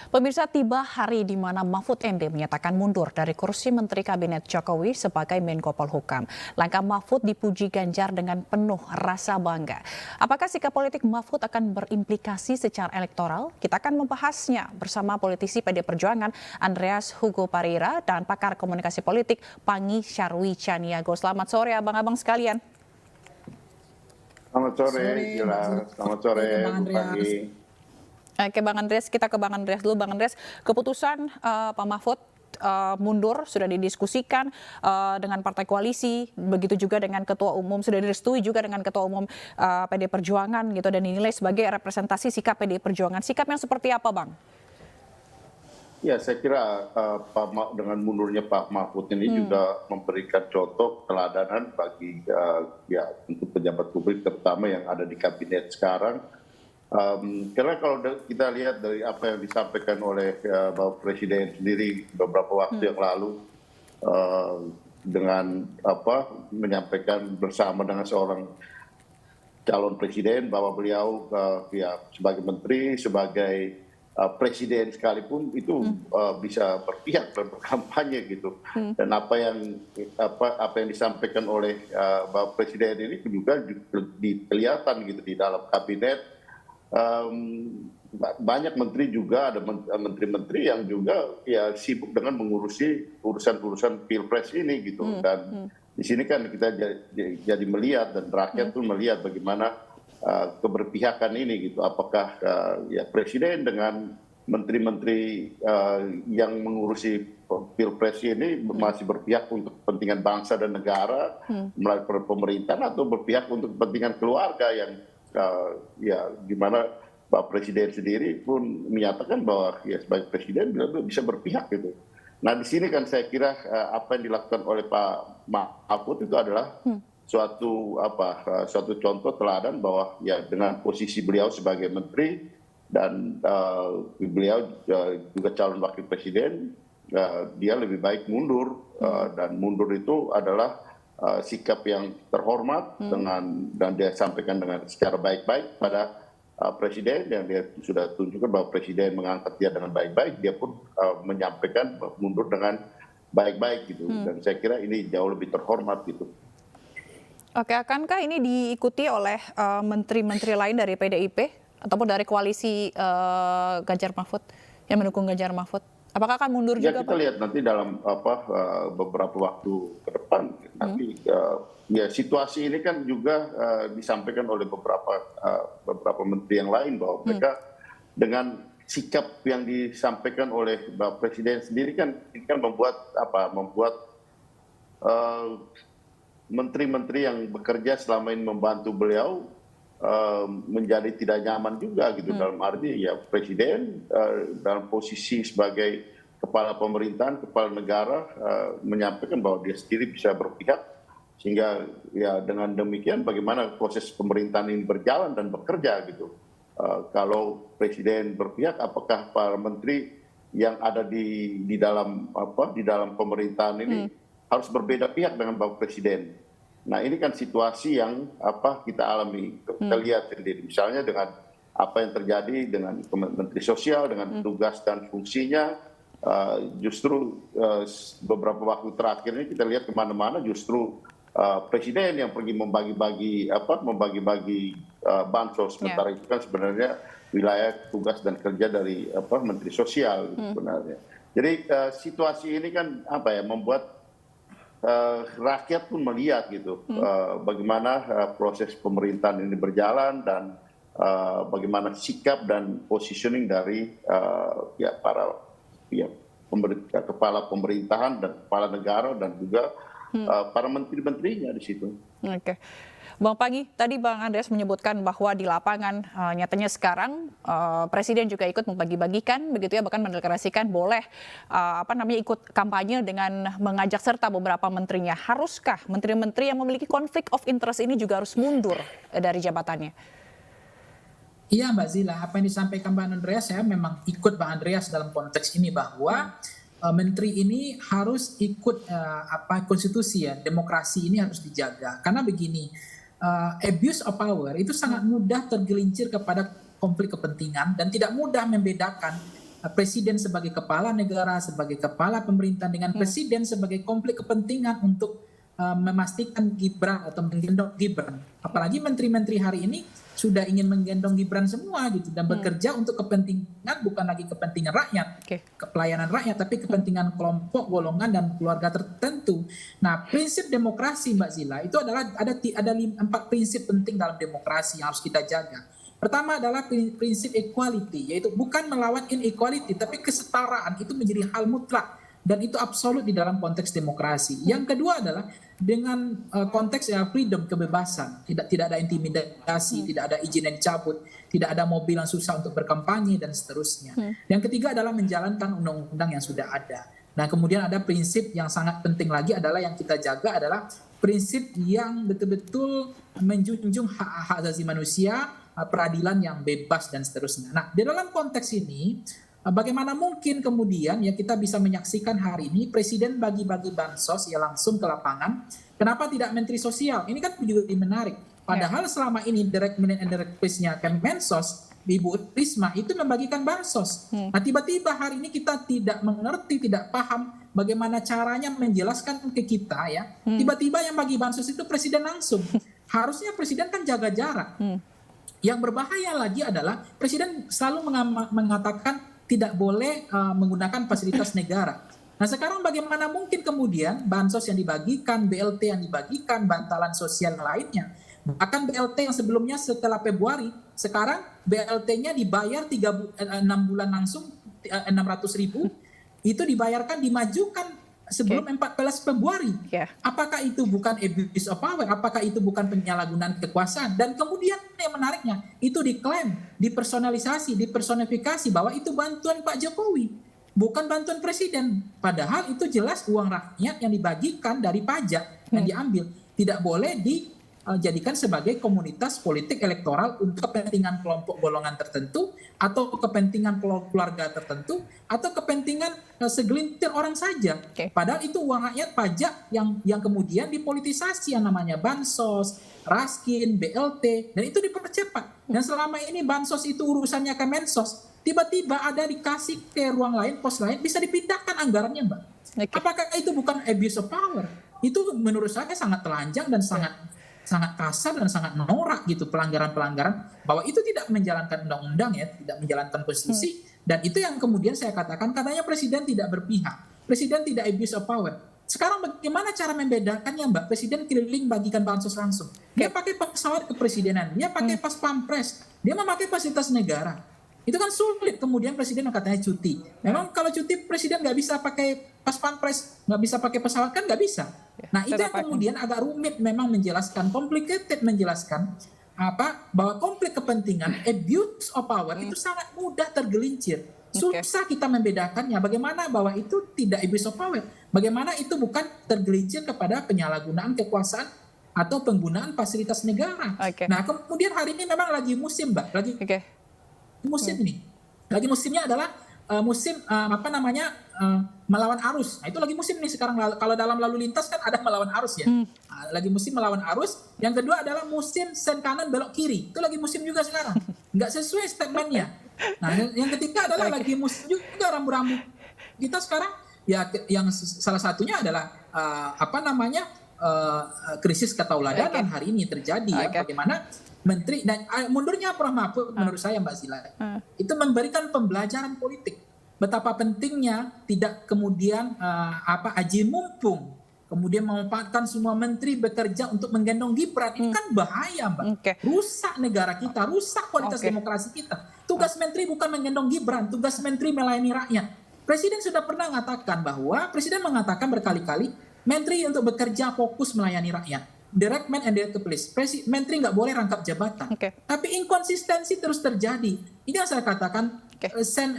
Pemirsa, tiba hari di mana Mahfud MD menyatakan mundur dari kursi Menteri Kabinet Jokowi sebagai Menko Polhukam. Langkah Mahfud dipuji Ganjar dengan penuh rasa bangga. Apakah sikap politik Mahfud akan berimplikasi secara elektoral? Kita akan membahasnya bersama politisi PD Perjuangan Andreas Hugo Parira dan pakar komunikasi politik Pangi Syarwi Caniago. Selamat sore abang-abang sekalian. Selamat sore, Gila. Selamat sore, Bu Pagi. Oke, Bang Andreas, kita ke Bang Andreas dulu. Bang Andreas, keputusan Pak Mahfud mundur sudah didiskusikan dengan partai koalisi, begitu juga dengan ketua umum, sudah direstui juga dengan ketua umum PD Perjuangan gitu, dan dinilai sebagai representasi sikap PD Perjuangan. Sikapnya seperti apa, Bang? Ya, saya kira dengan mundurnya Pak Mahfud ini juga memberikan contoh teladanan bagi untuk pejabat publik terutama yang ada di kabinet sekarang. Karena kalau kita lihat dari apa yang disampaikan oleh Bapak Presiden sendiri beberapa waktu yang lalu dengan menyampaikan bersama dengan seorang calon presiden bahwa beliau sebagai menteri, sebagai presiden sekalipun itu bisa berpihak dan berkampanye gitu. Dan apa yang disampaikan oleh Bapak Presiden ini juga kelihatan gitu di dalam kabinet. Banyak menteri juga, ada menteri-menteri yang juga sibuk dengan mengurusi urusan-urusan pilpres ini gitu. Dan di sini kan kita jadi melihat dan rakyat pun melihat bagaimana keberpihakan ini gitu. Apakah presiden dengan menteri-menteri yang mengurusi pilpres ini masih berpihak untuk kepentingan bangsa dan negara melalui pemerintahan, atau berpihak untuk kepentingan keluarga yang di mana Pak Presiden sendiri pun menyatakan bahwa sebagai presiden beliau bisa berpihak gitu. Nah di sini kan saya kira apa yang dilakukan oleh Pak Mahfud itu adalah suatu contoh teladan bahwa dengan posisi beliau sebagai menteri dan beliau juga calon wakil presiden, dia lebih baik mundur, dan mundur itu adalah sikap yang terhormat dan dia sampaikan dengan secara baik-baik pada presiden, yang dia sudah tunjukkan bahwa presiden mengangkat dia dengan baik-baik, dia pun menyampaikan mundur dengan baik-baik gitu. Dan saya kira ini jauh lebih terhormat gitu. Oke, akankah ini diikuti oleh menteri-menteri lain dari PDIP ataupun dari koalisi Ganjar Mahfud yang mendukung Ganjar Mahfud? Apakah akan mundur juga, Pak? Kita lihat nanti dalam beberapa waktu ke depan. Nanti situasi ini kan juga disampaikan oleh beberapa menteri yang lain bahwa mereka dengan sikap yang disampaikan oleh Bapak Presiden sendiri kan ini kan membuat menteri-menteri yang bekerja selama ini membantu beliau menjadi tidak nyaman juga gitu. Dalam arti presiden dalam posisi sebagai kepala pemerintahan, kepala negara menyampaikan bahwa dia sendiri bisa berpihak, sehingga dengan demikian bagaimana proses pemerintahan ini berjalan dan bekerja gitu. Kalau presiden berpihak, apakah para menteri yang ada di dalam pemerintahan ini harus berbeda pihak dengan Bapak Presiden? Nah ini kan situasi yang kita alami, kita lihat sendiri. Misalnya dengan apa yang terjadi dengan Menteri Sosial, dengan tugas dan fungsinya, justru beberapa waktu terakhir ini kita lihat kemana-mana justru presiden yang pergi membagi-bagi bansos. Sementara itu kan sebenarnya wilayah tugas dan kerja dari Menteri Sosial sebenarnya. Jadi situasi ini kan membuat rakyat pun melihat gitu bagaimana proses pemerintahan ini berjalan, dan bagaimana sikap dan positioning dari para kepala pemerintahan dan kepala negara dan juga para menteri-menterinya di situ. Oke. Bang Pangi, tadi Bang Andreas menyebutkan bahwa di lapangan nyatanya sekarang Presiden juga ikut membagi-bagikan begitu ya, bahkan mendeklarasikan boleh ikut kampanye dengan mengajak serta beberapa menterinya. Haruskah menteri-menteri yang memiliki konflik of interest ini juga harus mundur dari jabatannya? Iya Mbak Zila, apa yang disampaikan Bang Andreas, saya memang ikut Bang Andreas dalam konteks ini bahwa menteri ini harus ikut konstitusi demokrasi ini harus dijaga. Karena begini, abuse of power itu sangat mudah tergelincir kepada konflik kepentingan dan tidak mudah membedakan presiden sebagai kepala negara, sebagai kepala pemerintahan dengan presiden sebagai konflik kepentingan untuk memastikan Gibran atau menggendong Gibran. Apalagi menteri-menteri hari ini sudah ingin menggendong Gibran semua gitu dan bekerja untuk kepentingan, bukan lagi kepentingan rakyat, pelayanan rakyat, tapi kepentingan kelompok, golongan dan keluarga tertentu. Nah, prinsip demokrasi Mbak Zila itu adalah ada 4 prinsip penting dalam demokrasi yang harus kita jaga. Pertama adalah prinsip equality, yaitu bukan melawan inequality, tapi kesetaraan itu menjadi hal mutlak dan itu absolut di dalam konteks demokrasi. Yang kedua adalah dengan konteks freedom, kebebasan, tidak ada intimidasi, tidak ada izin yang dicabut, tidak ada mobil yang susah untuk berkampanye dan seterusnya. Yang ketiga adalah menjalankan undang-undang yang sudah ada. Nah, kemudian ada prinsip yang sangat penting lagi adalah yang kita jaga adalah prinsip yang betul-betul menjunjung hak asasi manusia, peradilan yang bebas dan seterusnya. Nah, di dalam konteks ini bagaimana mungkin kemudian ya kita bisa menyaksikan hari ini Presiden bagi-bagi bansos ya langsung ke lapangan. Kenapa tidak Menteri Sosial? Ini kan juga menarik. Padahal selama ini direct minute and direct place-nya Kemensos, Ibu Risma itu membagikan bansos. Nah, tiba-tiba hari ini kita tidak mengerti, tidak paham bagaimana caranya menjelaskan ke kita ya. Tiba-tiba yang bagi bansos itu Presiden langsung. Harusnya Presiden kan jaga jarak. Yang berbahaya lagi adalah Presiden selalu mengatakan tidak boleh menggunakan fasilitas negara. Nah, sekarang bagaimana mungkin kemudian bansos yang dibagikan, BLT yang dibagikan, bantalan sosial lainnya, bahkan BLT yang sebelumnya setelah Februari, sekarang BLT-nya dibayar 6 bulan langsung 600.000, itu dibayarkan dimajukan sebelum 14 Februari. Apakah itu bukan abuse of power? Apakah itu bukan penyalahgunaan kekuasaan? Dan kemudian yang menariknya, itu diklaim, dipersonalisasi, dipersonifikasi bahwa itu bantuan Pak Jokowi, bukan bantuan Presiden. Padahal itu jelas uang rakyat yang dibagikan dari pajak yang diambil. Tidak boleh dijadikan sebagai komunitas politik elektoral untuk kepentingan kelompok golongan tertentu atau kepentingan keluarga tertentu atau kepentingan segelintir orang saja. Padahal itu uang rakyat pajak yang kemudian dipolitisasi yang namanya bansos, raskin, BLT, dan itu dipercepat. Dan selama ini bansos itu urusannya Kemensos, tiba-tiba ada dikasih ke ruang lain, pos lain, bisa dipindahkan anggarannya, Mbak. Apakah itu bukan abuse of power? Itu menurut saya sangat telanjang dan sangat kasar dan sangat norak gitu, pelanggaran-pelanggaran bahwa itu tidak menjalankan undang-undang ya, tidak menjalankan konstitusi, dan itu yang kemudian saya katakan katanya Presiden tidak berpihak, Presiden tidak abuse of power. Sekarang bagaimana cara membedakannya, Mbak? Presiden keliling bagikan bansos langsung, dia pakai pesawat kepresidenan, dia pakai pas pampres, dia memakai fasilitas negara. Itu kan sulit kemudian Presiden katanya cuti. Memang kalau cuti Presiden nggak bisa pakai pas pampres, nggak bisa pakai pesawat kan nggak bisa. Nah, itu yang kemudian agak rumit memang menjelaskan, complicated menjelaskan bahwa konflik kepentingan, abuse of power itu sangat mudah tergelincir. Susah kita membedakannya. Bagaimana bahwa itu tidak abuse of power? Bagaimana itu bukan tergelincir kepada penyalahgunaan kekuasaan atau penggunaan fasilitas negara? Nah, kemudian hari ini memang lagi musim, Mbak. Musim ini. Lagi musimnya adalah musim melawan arus. Nah, itu lagi musim nih sekarang. Kalau dalam lalu lintas kan ada melawan arus ya. Lagi musim melawan arus. Yang kedua adalah musim sen kanan belok kiri. Itu lagi musim juga sekarang. Nggak sesuai statementnya. Nah, yang ketiga adalah lagi musim juga rambu-rambu. Kita sekarang ya yang salah satunya adalah krisis ketauladanan hari ini terjadi ya. Bagaimana Menteri dan mundurnya Prof. Mahfud menurut saya Mbak Zila itu memberikan pembelajaran politik betapa pentingnya tidak kemudian aji mumpung kemudian memanfaatkan semua menteri bekerja untuk menggendong Gibran. Ini kan bahaya, Mbak. Rusak negara kita, rusak kualitas demokrasi kita. Tugas menteri bukan menggendong Gibran, tugas menteri melayani rakyat. Presiden sudah pernah mengatakan bahwa Presiden mengatakan berkali-kali menteri untuk bekerja fokus melayani rakyat. Direct man and direct place. Menteri nggak boleh rangkap jabatan. Tapi inkonsistensi terus terjadi. Ini yang saya katakan sen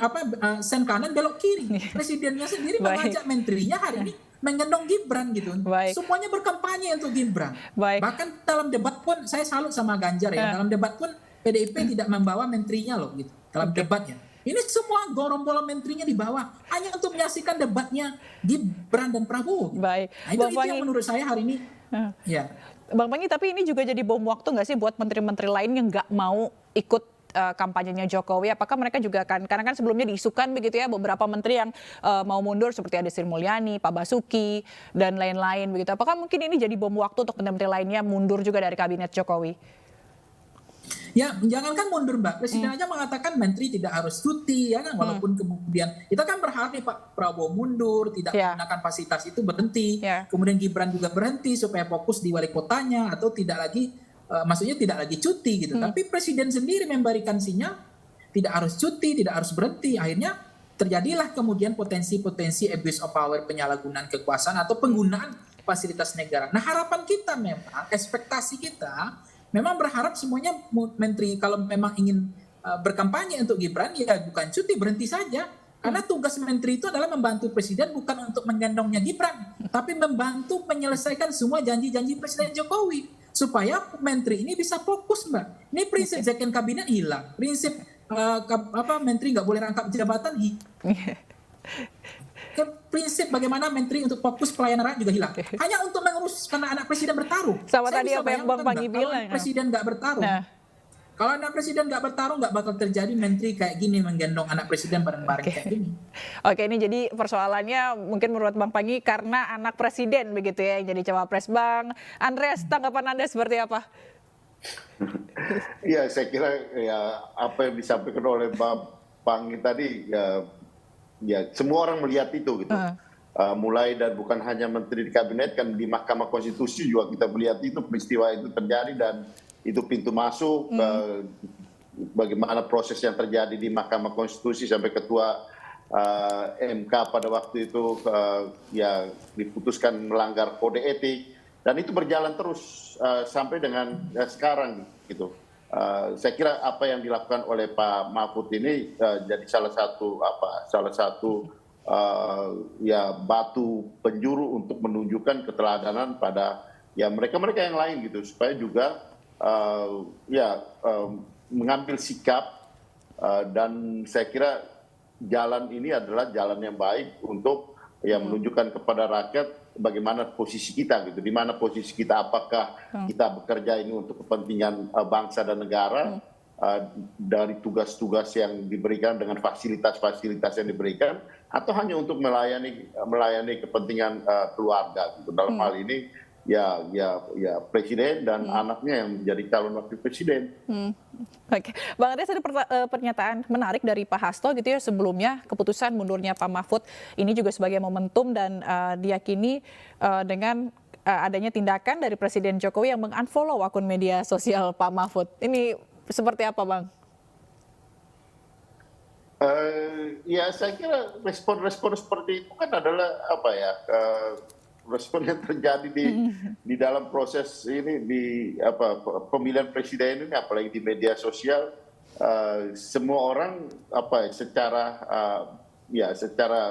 kanan belok kiri. Presidennya sendiri mengajak menterinya hari ini menggendong Gibran gitu. Semuanya berkampanye untuk Gibran. Bahkan dalam debat pun saya salut sama Ganjar ya. Dalam debat pun PDIP tidak membawa menterinya loh gitu. Dalam debatnya. Ini semua gorombolan menterinya di bawah hanya untuk menyaksikan debatnya Gibran dan Prabowo. Nah, itu yang menurut saya hari ini. Ya, Bang Pangi, tapi ini juga jadi bom waktu nggak sih buat menteri-menteri lain yang nggak mau ikut kampanyenya Jokowi, apakah mereka juga akan, karena kan sebelumnya diisukan begitu ya beberapa menteri yang mau mundur seperti ada Sri Mulyani, Pak Basuki dan lain-lain begitu. Apakah mungkin ini jadi bom waktu untuk menteri-menteri lainnya mundur juga dari kabinet Jokowi? Ya, jangankan mundur Mbak, Presiden aja mengatakan menteri tidak harus cuti ya kan, walaupun kemudian kita kan berharap nih Pak Prabowo mundur, tidak menggunakan fasilitas itu berhenti, kemudian Gibran juga berhenti supaya fokus di wali kotanya atau tidak lagi, maksudnya tidak lagi cuti gitu. Tapi Presiden sendiri memberikan sinyal tidak harus cuti, tidak harus berhenti, akhirnya terjadilah kemudian potensi-potensi abuse of power, penyalahgunaan kekuasaan atau penggunaan fasilitas negara. Nah harapan kita memang, ekspektasi kita memang berharap semuanya menteri kalau memang ingin berkampanye untuk Gibran ya bukan cuti, berhenti saja. Karena tugas menteri itu adalah membantu presiden bukan untuk menggendongnya Gibran, tapi membantu menyelesaikan semua janji-janji Presiden Jokowi supaya menteri ini bisa fokus Mbak. Ini prinsip second kabinet hilang, prinsip menteri nggak boleh rangkap jabatan prinsip bagaimana menteri untuk fokus pelayanan rakyat juga hilang. Hanya untuk mengurus karena anak presiden bertaruh. Sama tadi apa yang Bang Panggi bilang. Kalau presiden nggak bertarung, kalau anak presiden nggak bertarung nggak bakal terjadi menteri kayak gini menggendong anak presiden bareng-bareng kayak gini. Oke, ini jadi persoalannya mungkin menurut Bang Panggi karena anak presiden begitu ya yang jadi cawapres. Bang Andreas, tanggapan Anda seperti apa? Ya saya kira ya apa yang disampaikan oleh Bang Panggi tadi ya semua orang melihat itu gitu. Mulai dan bukan hanya menteri di kabinet, kan di Mahkamah Konstitusi juga kita melihat itu peristiwa itu terjadi dan itu pintu masuk bagaimana proses yang terjadi di Mahkamah Konstitusi sampai ketua MK pada waktu itu ya diputuskan melanggar kode etik dan itu berjalan terus sampai dengan sekarang gitu. Saya kira apa yang dilakukan oleh Pak Mahfud ini jadi salah satu ya batu penjuru untuk menunjukkan keteladanan pada ya mereka yang lain gitu supaya juga mengambil sikap dan saya kira jalan ini adalah jalan yang baik untuk ya menunjukkan kepada rakyat bagaimana posisi kita gitu, di mana posisi kita, apakah kita bekerja ini untuk kepentingan bangsa dan negara dari tugas-tugas yang diberikan dengan fasilitas-fasilitas yang diberikan, atau hanya untuk melayani kepentingan keluarga gitu. Dalam hal ini ya presiden dan anaknya yang menjadi calon wakil presiden. Oke, Bang Andreas ada pernyataan menarik dari Pak Hasto gitu ya sebelumnya keputusan mundurnya Pak Mahfud ini juga sebagai momentum dan diyakini dengan adanya tindakan dari Presiden Jokowi yang mengunfollow akun media sosial Pak Mahfud. Ini seperti apa, Bang? Ya saya kira respon-respon seperti itu kan adalah apa ya respon yang terjadi di dalam proses ini di pemilihan presiden ini, apalagi di media sosial, semua orang secara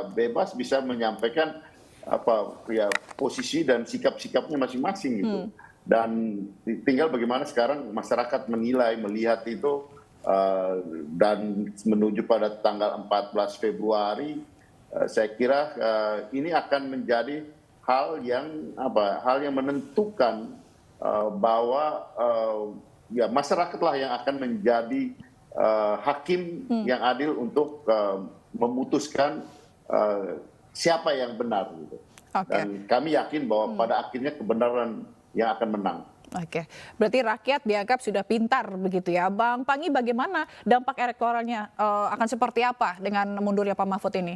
bebas bisa menyampaikan posisi dan sikap-sikapnya masing-masing gitu. Dan tinggal bagaimana sekarang masyarakat menilai, melihat itu dan menuju pada tanggal 14 Februari, saya kira ini akan menjadi hal yang menentukan bahwa ya masyarakatlah yang akan menjadi hakim yang adil untuk memutuskan siapa yang benar gitu. Dan kami yakin bahwa pada akhirnya kebenaran yang akan menang. Oke, berarti rakyat dianggap sudah pintar begitu ya. Bang Panggi, bagaimana dampak elektoralnya akan seperti apa dengan mundurnya Pak Mahfud ini?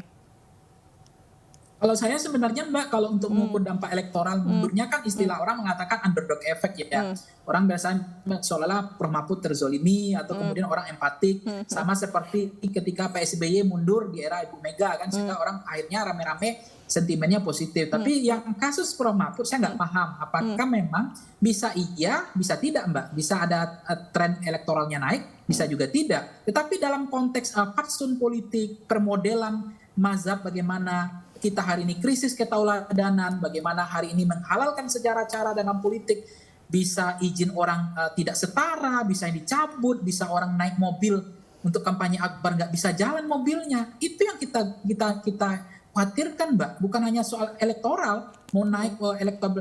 Kalau saya sebenarnya Mbak, kalau untuk mengukur dampak elektoral mundurnya kan istilah orang mengatakan underdog effect ya. Orang biasanya seolah-olah Prof Mahfud terzolimi atau kemudian orang empatik. Sama seperti ketika PSBY mundur di era Ibu Mega kan, sehingga orang akhirnya rame-rame sentimennya positif. Tapi yang kasus Prof Mahfud saya nggak paham apakah memang bisa iya, bisa tidak Mbak. Bisa ada tren elektoralnya naik, bisa juga tidak. Tetapi dalam konteks fatsun politik, permodelan mazhab bagaimana kita hari ini krisis ketauladanan, bagaimana hari ini menghalalkan cara-cara dalam politik, bisa izin orang tidak setara, bisa dicabut, bisa orang naik mobil untuk kampanye akbar nggak bisa jalan mobilnya. Itu yang kita khawatirkan Mbak, bukan hanya soal elektoral, mau naik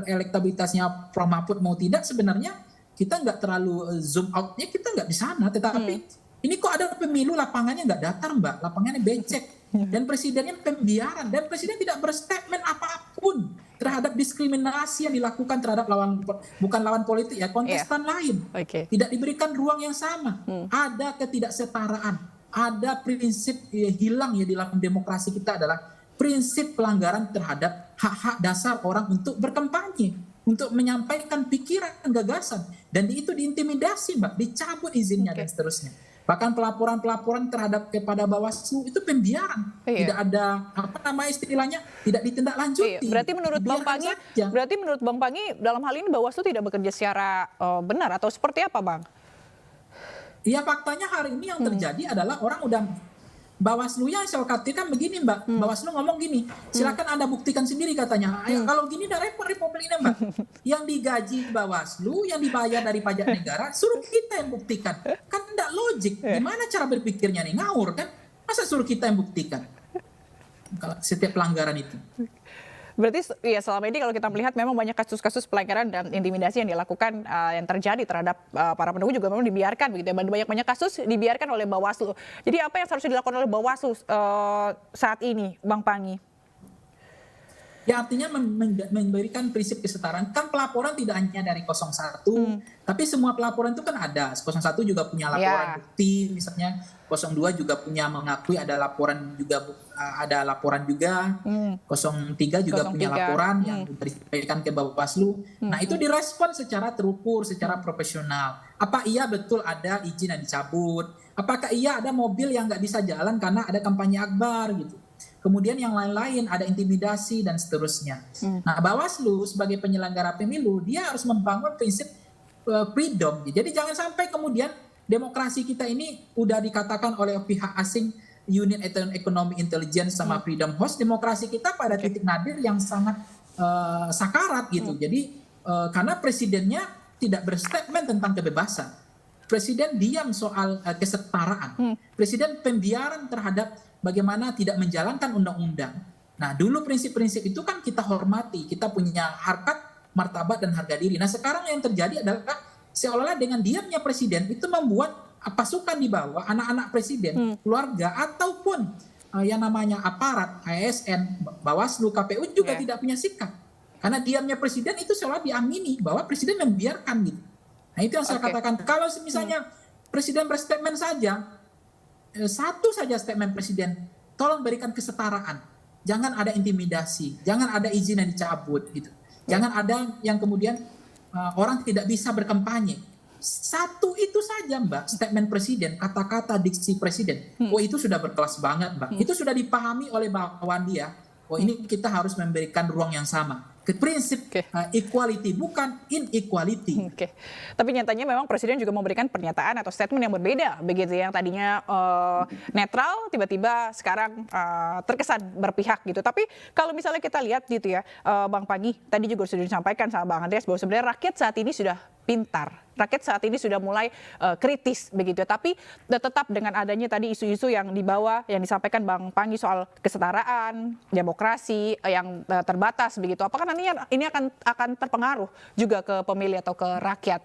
elektabilitasnya Prof Mahfud mau tidak, sebenarnya kita nggak terlalu zoom outnya, kita nggak di sana, tetapi Ini kok ada pemilu lapangannya nggak datar Mbak, lapangannya becek. Dan presidennya pembiaran, dan presiden tidak berstatement apapun terhadap diskriminasi yang dilakukan terhadap bukan lawan politik ya, kontestan lain. Tidak diberikan ruang yang sama. Ada ketidaksetaraan, ada prinsip hilang ya di dalam demokrasi kita adalah prinsip pelanggaran terhadap hak-hak dasar orang untuk berkampanye, untuk menyampaikan pikiran, gagasan, dan itu diintimidasi Mbak, dicabut izinnya dan seterusnya. Bahkan pelaporan-pelaporan kepada Bawaslu itu pembiaran, tidak ada istilahnya, tidak ditindaklanjuti. Berarti menurut Bang Pangi dalam hal ini Bawaslu tidak bekerja secara benar atau seperti apa Bang? Iya, faktanya hari ini yang terjadi adalah orang udah Bawaslu yang saya katakan begini Mbak, Bawaslu ngomong gini, silakan Anda buktikan sendiri katanya. Kalau gini udah repot Republik ini Mbak. Yang digaji Bawaslu, yang dibayar dari pajak negara, suruh kita yang buktikan. Kan enggak logik. Gimana cara berpikirnya nih, ngawur kan? Masa suruh kita yang buktikan? Kalau setiap pelanggaran itu. Berarti ya selama ini kalau kita melihat memang banyak kasus-kasus pelanggaran dan intimidasi yang dilakukan yang terjadi terhadap para pendukung juga memang dibiarkan begitu ya. Banyak kasus dibiarkan oleh Bawaslu. Jadi apa yang seharusnya dilakukan oleh Bawaslu saat ini, Bang Pangi? Ya artinya memberikan prinsip kesetaraan. Kan pelaporan tidak hanya dari 01, tapi semua pelaporan itu kan ada. 01 juga punya laporan bukti misalnya, 02 juga punya mengakui ada laporan juga, 03 juga punya laporan yang disampaikan ke Bawaslu. Nah itu direspon secara terukur, secara profesional. Apa iya betul ada izin yang dicabut? Apakah iya ada mobil yang nggak bisa jalan karena ada kampanye akbar gitu? Kemudian yang lain-lain ada intimidasi dan seterusnya. Nah Bawaslu sebagai penyelenggara pemilu dia harus membangun prinsip freedom. Jadi jangan sampai kemudian demokrasi kita ini udah dikatakan oleh pihak asing Unit Economic Intelligence sama Freedom House, demokrasi kita pada titik nadir yang sangat sakarat gitu. Jadi karena presidennya tidak berstatement tentang kebebasan. Presiden diam soal kesetaraan. Presiden pembiaran terhadap bagaimana tidak menjalankan undang-undang. Nah, dulu prinsip-prinsip itu kan kita hormati, kita punya harkat, martabat, dan harga diri. Nah, sekarang yang terjadi adalah seolah-olah dengan diamnya presiden itu membuat pasukan di bawah, anak-anak presiden, keluarga, ataupun yang namanya aparat, ASN, Bawaslu, KPU juga tidak punya sikap. Karena diamnya presiden itu seolah diamini bahwa presiden membiarkan gitu. Nah, itu yang saya katakan. Kalau misalnya presiden berstatement saja, satu saja statement presiden, tolong berikan kesetaraan, jangan ada intimidasi, jangan ada izin yang dicabut gitu, jangan ada yang kemudian orang tidak bisa berkampanye. Satu itu saja Mbak, statement presiden, kata-kata diksi presiden, itu sudah berkelas banget Mbak, itu sudah dipahami oleh bawahan dia. Ini kita harus memberikan ruang yang sama. Ke prinsip equality, bukan inequality. Tapi nyatanya memang Presiden juga memberikan pernyataan atau statement yang berbeda, begitu yang tadinya netral, tiba-tiba sekarang terkesan berpihak gitu. Tapi kalau misalnya kita lihat gitu ya, Bang Pangi, tadi juga sudah disampaikan sama Bang Andreas bahwa sebenarnya rakyat saat ini sudah pintar. Rakyat saat ini sudah mulai kritis begitu. Tapi tetap dengan adanya tadi isu-isu yang dibawa, yang disampaikan Bang Pangi soal kesetaraan, demokrasi yang terbatas begitu. Apakah nantinya ini akan terpengaruh juga ke pemilih atau ke rakyat?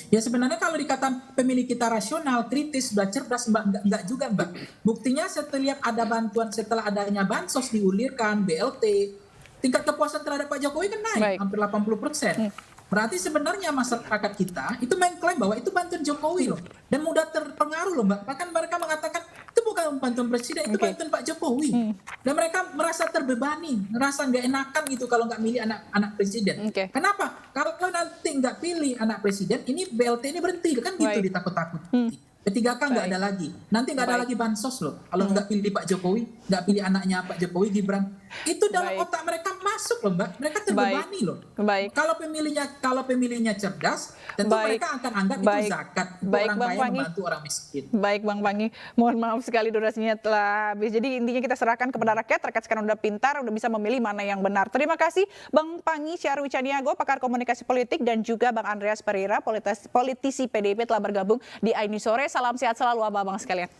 Ya sebenarnya kalau dikatakan pemilih kita rasional, kritis, sudah cerdas, Mbak, enggak juga Mbak. Buktinya setelah ada bantuan, setelah adanya bansos diulirkan, BLT, tingkat kepuasan terhadap Pak Jokowi kan naik, hampir 80%. Berarti sebenarnya masyarakat kita itu mengklaim bahwa itu bantuan Jokowi loh. Dan mudah terpengaruh loh Mbak. Bahkan mereka mengatakan itu bukan bantuan presiden, itu bantuan Pak Jokowi. Dan mereka merasa terbebani, merasa nggak enakan gitu kalau nggak milih anak presiden. Kenapa? Kalau nanti nggak pilih anak presiden, ini BLT ini berhenti, kan gitu ditakut-takuti. P3K nggak ada lagi. Nanti nggak ada lagi bansos loh. Kalau nggak pilih Pak Jokowi, nggak pilih anaknya Pak Jokowi, Gibran. Itu dalam otak mereka masuk loh Mbak. Mereka terbebani loh. Kalau pemilihnya cerdas, tentu mereka akan anggap itu zakat. Itu orang kaya membantu orang miskin. Baik Bang Pangi, mohon maaf sekali durasinya telah habis. Jadi intinya kita serahkan kepada rakyat sekarang udah pintar, udah bisa memilih mana yang benar. Terima kasih Bang Pangi Syarwi Caniago, pakar komunikasi politik, dan juga Bang Andreas Pereira, politisi PDIP telah bergabung di Aini Sore. Salam sehat selalu abang-abang sekalian.